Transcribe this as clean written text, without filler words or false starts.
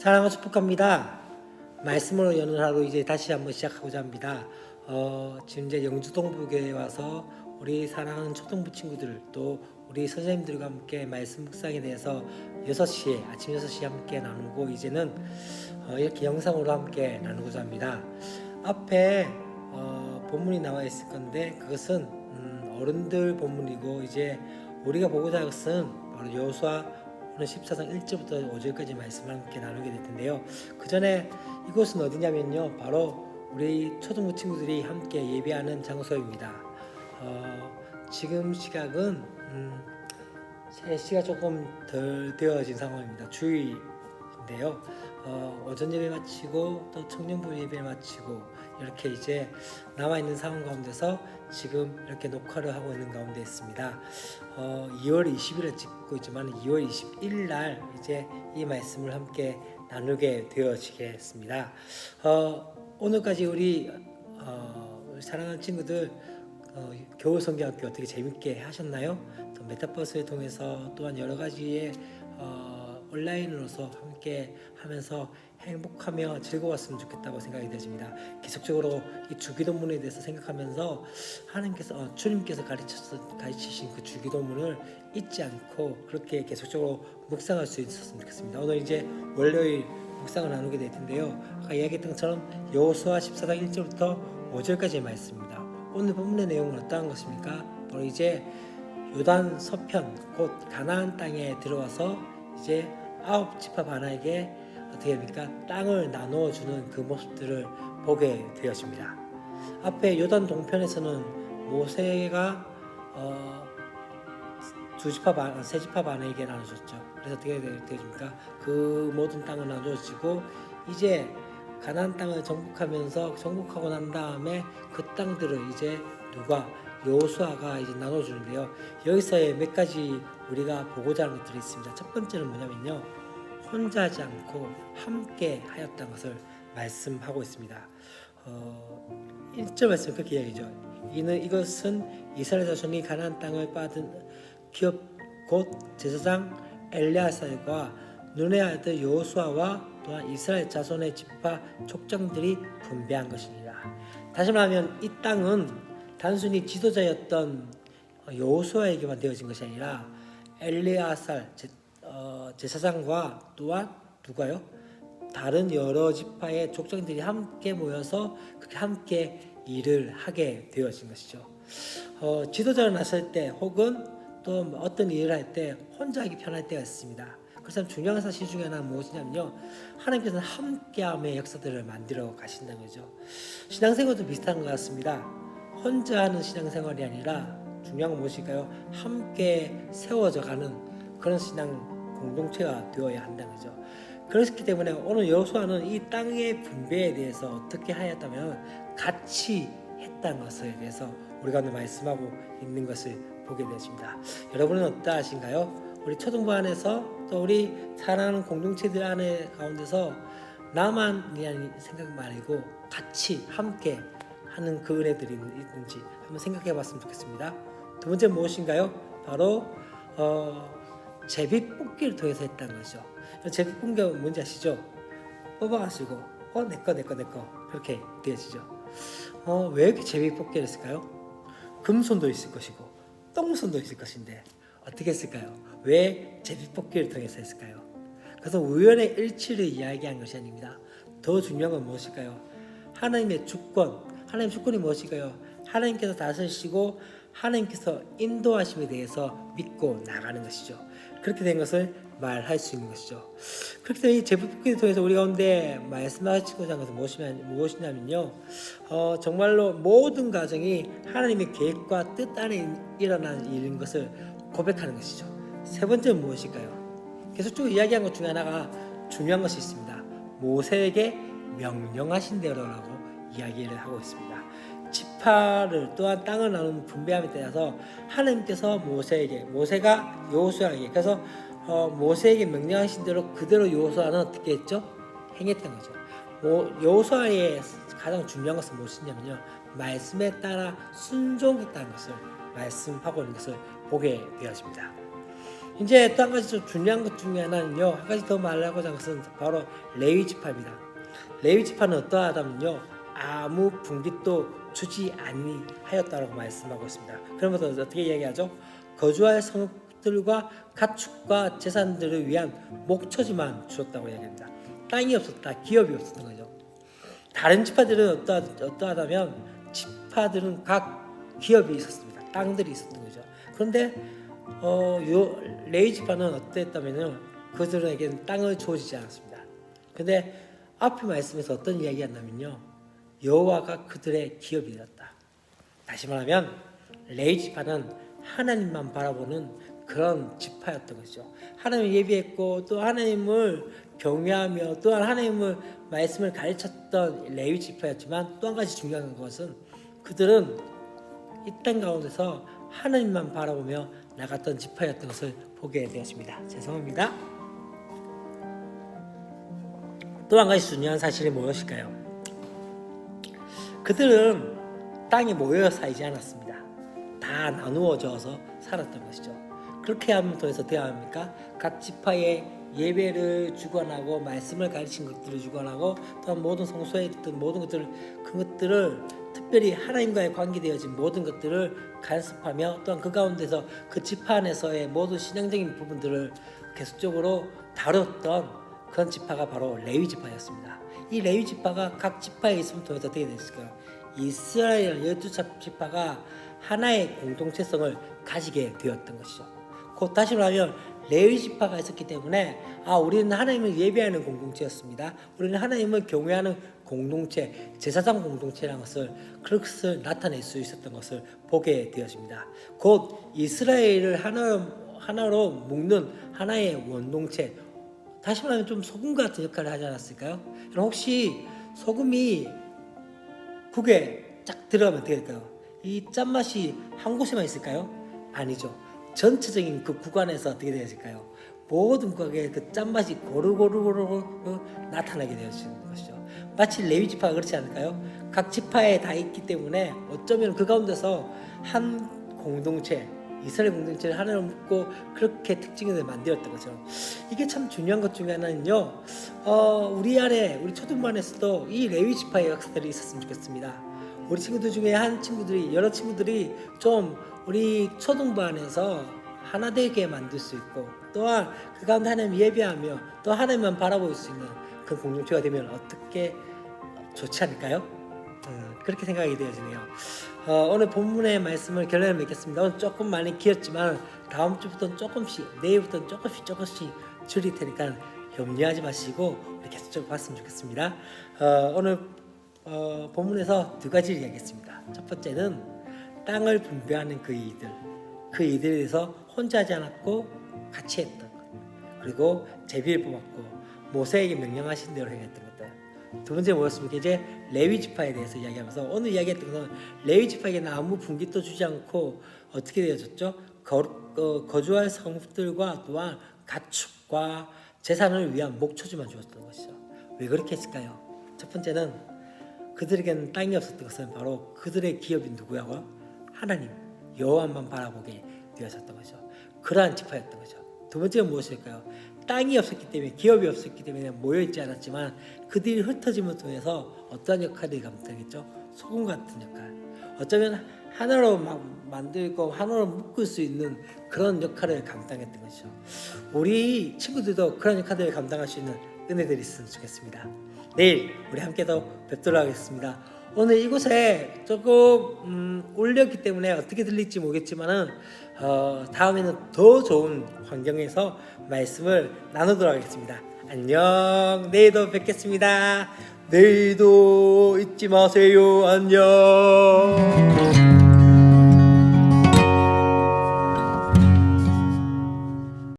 사랑하고 축복합니다. 말씀으로 여는 하루 이제 다시 한번 시작하고자 합니다. 지금 이제 영주 동부교회에 와서 우리 사랑하는 초등부 친구들 또 우리 선생님들과 함께 말씀 묵상에 대해서 6시에 아침 6시에 함께 나누고 이제는 이렇게 영상으로 함께 나누고자 합니다. 앞에 본문이 나와 있을 건데 그것은 어른들 본문이고 이제 우리가 보고자 할 것은 바로 여호수아 오늘 14장 1절부터 5절까지 말씀을 함께 나누게 될 텐데요. 그 전에 이곳은 어디냐면요, 바로 우리 초등부 친구들이 함께 예배하는 장소입니다. 지금 시각은 3시가 조금 덜 되어진 상황입니다. 주일인데요. 오전 예배 마치고 또 청년부 예배 마치고 이렇게 이제 남아 있는 상황 가운데서 지금 이렇게 녹화를 하고 있는 가운데 있습니다. 2월 20일에 찍고 있지만 2월 21일 날 이제 이 말씀을 함께 나누게 되어지겠습니다. 오늘까지 우리 사랑하는 친구들 겨울 성경학교 어떻게 재밌게 하셨나요? 또 메타버스를 통해서 또한 여러 가지의 온라인으로서 함께 하면서 행복하며 즐거웠으면 좋겠다고 생각이 되집니다. 계속적으로 이 주기도문에 대해서 생각하면서 하나님께서 주님께서 가르치신 그 주기도문을 잊지 않고 그렇게 계속적으로 묵상할 수 있었으면 좋겠습니다. 오늘 이제 월요일 묵상을 나누게 될 텐데요. 아까 이야기했던 것처럼 여호수아 14장 1절부터 5절까지의 말씀입니다. 오늘 본문의 내용은 어떠한 것입니까? 바로 이제 요단 서편 곧 가나안 땅에 들어와서 이제 9지파 바나에게 어떻게 됩니까? 땅을 나누어 주는 그 모습들을 보게 되었습니다. 앞에 요단 동편에서는 모세가 세 지파 바나에게 나눠줬죠. 그래서 어떻게 되십니까? 그 모든 땅을 나눠주고 이제 가나안 땅을 정복하고 난 다음에 그 땅들을 이제 누가 여호수아가 이제 나눠주는데요. 여기서의 몇 가지 우리가 보고자 하는 것들이 있습니다. 첫 번째는 뭐냐면요, 혼자 하지 않고 함께 하였다는 것을 말씀하고 있습니다. 1절 말씀 그렇게 이야기죠. 이것은 이스라엘 자손이 가나안 땅을 받은 기업 곧 제사장 엘레아살과 눈의 아들 여호수아와 또한 이스라엘 자손의 지파 족장들이 분배한 것입니다. 다시 말하면 이 땅은 단순히 지도자였던 여호수아에게만 되어진 것이 아니라 엘레아살 제사장과 또한 누가요? 다른 여러 지파의 족장들이 함께 모여서 그렇게 함께 일을 하게 되어진 것이죠. 지도자를 나설 때 혹은 또 어떤 일을 할 때 혼자 하기 편할 때가 있습니다. 그래서 중요한 사실 중에 하나는 무엇이냐면요, 하나님께서는 함께함의 역사들을 만들어 가신다는 거죠. 신앙생활도 비슷한 것 같습니다. 혼자 하는 신앙생활이 아니라 중요한 건 무엇일까요? 함께 세워져 가는 그런 신앙 공동체가 되어야 한다는 거죠. 그렇기 때문에 오늘 여호수아는 이 땅의 분배에 대해서 어떻게 하였다면 같이 했다는 것에 대해서 우리가 오늘 말씀하고 있는 것을 보게 되었습니다. 여러분은 어떠하신가요? 우리 초등부 안에서 또 우리 사랑하는 공동체들 안에 가운데서 나만 위한 생각 말고 같이 함께 하는 그 은혜들이 있는지 한번 생각해 봤으면 좋겠습니다. 두 번째 무엇인가요? 바로 제비뽑기를 통해서 했다는 거죠. 제비뽑기가 뭔지 아시죠? 뽑아가지고 내꺼 그렇게 되어지죠. 왜 이렇게 제비뽑기를 했을까요? 금손도 있을 것이고 똥손도 있을 것인데 어떻게 했을까요? 왜 제비뽑기를 통해서 했을까요? 그래서 우연의 일치를 이야기한 것이 아닙니다. 더 중요한 건 무엇일까요? 하나님의 주권, 하나님의 주권이 무엇일까요? 하나님께서 다스리시고 하나님께서 인도하심에 대해서 믿고 나가는 것이죠. 그렇게 된 것을 말할 수 있는 것이죠. 그렇기 때문에 이 제비뽑기를 통해서 우리 가운데 말씀하시고자 하는 것은 무엇이냐면요, 정말로 모든 가정이 하나님의 계획과 뜻 안에 일어난 일인 것을 고백하는 것이죠. 세 번째는 무엇일까요? 계속적으로 이야기한 것 중에 하나가 중요한 것이 있습니다. 모세에게 명령하신 대로라고 이야기를 하고 있습니다. 지파를 또한 땅을 나누는 분배함에 따라서 하나님께서 모세가 여호수아에게, 그래서 모세에게 명령하신 대로 그대로 여호수아는 어떻게 했죠? 행했던 거죠. 여호수아의 가장 중요한 것은 무엇이냐면요, 말씀에 따라 순종했다는 것을 말씀하고 있는 것을 보게 되었습니다. 이제 또 한 가지 좀 중요한 것 중에 하나는요. 한 가지 더 말하고자 하는 것은 바로 레위 지파입니다. 레위 지파는 어떠하다면요. 아무 분깃도 주지 아니하였다라고 말씀하고 있습니다. 그러면서 어떻게 이야기하죠? 거주할 성읍들과 가축과 재산들을 위한 목초지만 주었다고 이야기합니다. 땅이 없었다, 기업이 없었던 거죠. 다른 지파들은 어떠하다면 지파들은 각 기업이 있었습니다. 땅들이 있었던 거죠. 그런데 레위 지파는 어땠다면요, 그들에게는 땅을 주어지지 않았습니다. 그런데 앞에 말씀에서 어떤 이야기가 나면요, 여호와가 그들의 기업이 되었다. 다시 말하면 레위 지파는 하나님만 바라보는 그런 지파였던 것이죠. 하나님을 예비했고 또 하나님을 경외하며 또한 하나님을 말씀을 가르쳤던 레위 지파였지만, 또 한 가지 중요한 것은 그들은 이 땅 가운데서 하나님만 바라보며 나갔던 지파였던 것을 보게 되었습니다. 죄송합니다. 또 한 가지 중요한 사실이 무엇일까요? 그들은 땅에 모여 살지 않았습니다. 다 나누어져서 살았던 것이죠. 그렇게 하면 통해서 어떻게 합니까? 각 지파의 예배를 주관하고 말씀을 가르친 것들을 주관하고 또한 모든 성소에 있던 모든 것들을, 그것들을 특별히 하나님과의 관계되어진 모든 것들을 간섭하며 또한 그 가운데서 그 지파 안에서의 모든 신앙적인 부분들을 계속적으로 다뤘던 그런 지파가 바로 레위 지파였습니다. 이 레위 지파가 각 지파에 있음을 통해서 어떻게 됐을까요? 이스라엘 12지파가 하나의 공동체성을 가지게 되었던 것이죠. 곧 다시 말하면 레위 지파가 있었기 때문에 우리는 하나님을 예배하는 공동체였습니다. 우리는 하나님을 경외하는 공동체, 제사장 공동체라는 그것을 나타낼 수 있었던 것을 보게 되었습니다. 곧 이스라엘을 하나로 묶는 하나의 원동체, 다시 말하면 좀 소금 같은 역할을 하지 않았을까요? 혹시 소금이 국에 쫙 들어가면 어떻게 될까요? 이 짠맛이 한 곳에만 있을까요? 아니죠. 전체적인 그 구간에서 어떻게 되었을까요? 모든 국에 그 짠맛이 고루고루 나타나게 되어지는 것이죠. 마치 레위 지파가 그렇지 않을까요? 각 지파에 다 있기 때문에 어쩌면 그 가운데서 한 공동체, 이스라엘 공동체를 하나로 묶고 그렇게 특징을 만들었던 거죠. 이게 참 중요한 것 중에 하나는요, 우리 초등부 안에서도 이 레위 지파의 역사들이 있었으면 좋겠습니다. 우리 친구들 중에 여러 친구들이 좀 우리 초등부 안에서 하나 되게 만들 수 있고, 또한 그 가운데 하나님 예배하며 또 하나님만 바라볼 수 있는 그 공동체가 되면 어떻게 좋지 않을까요? 그렇게 생각이 되어지네요. 오늘 본문의 말씀을 결론을 맺겠습니다. 오늘 조금 많이 길었지만 다음 주부터는 조금씩, 내일부터는 조금씩 줄일 테니까 염려하지 마시고 우리 계속적으로 봤으면 좋겠습니다. 오늘 본문에서 두 가지를 이야기했습니다. 첫 번째는 땅을 분배하는 그 이들에 대해서 혼자 하지 않았고 같이 했던 것, 그리고 제비를 뽑았고 모세에게 명령하신 대로 행했던 것들. 두 번째 뭐였습니까? 이제 레위 지파에 대해서 이야기하면서 오늘 이야기했던 것은 레위 지파에게는 아무 분깃도 주지 않고 어떻게 되어졌죠? 거주할 성읍들과 또한 가축과 재산을 위한 목초지만 주었던 것이죠. 왜 그렇게 했을까요? 첫 번째는 그들에게는 땅이 없었던 것은 바로 그들의 기업인 누구야고? 하나님 여호와만 바라보게 되었었던 거죠. 그러한 지파였던 거죠. 두 번째는 무엇일까요? 땅이 없었기 때문에, 기업이 없었기 때문에 모여있지 않았지만 그들이 흩어짐을 통해서 어떠한 역할을 감당했죠? 소금 같은 역할. 어쩌면 하나로 만들고 하나로 묶을 수 있는 그런 역할을 감당했던 것이죠. 우리 친구들도 그런 역할을 감당할 수 있는 은혜들이 있으면 좋겠습니다. 내일 우리 함께 더 뵙도록 하겠습니다. 오늘 이곳에 조금 올렸기 때문에 어떻게 들릴지 모르겠지만은 다음에는 더 좋은 환경에서 말씀을 나누도록 하겠습니다. 안녕. 내일도 뵙겠습니다. 내일도 잊지 마세요. 안녕.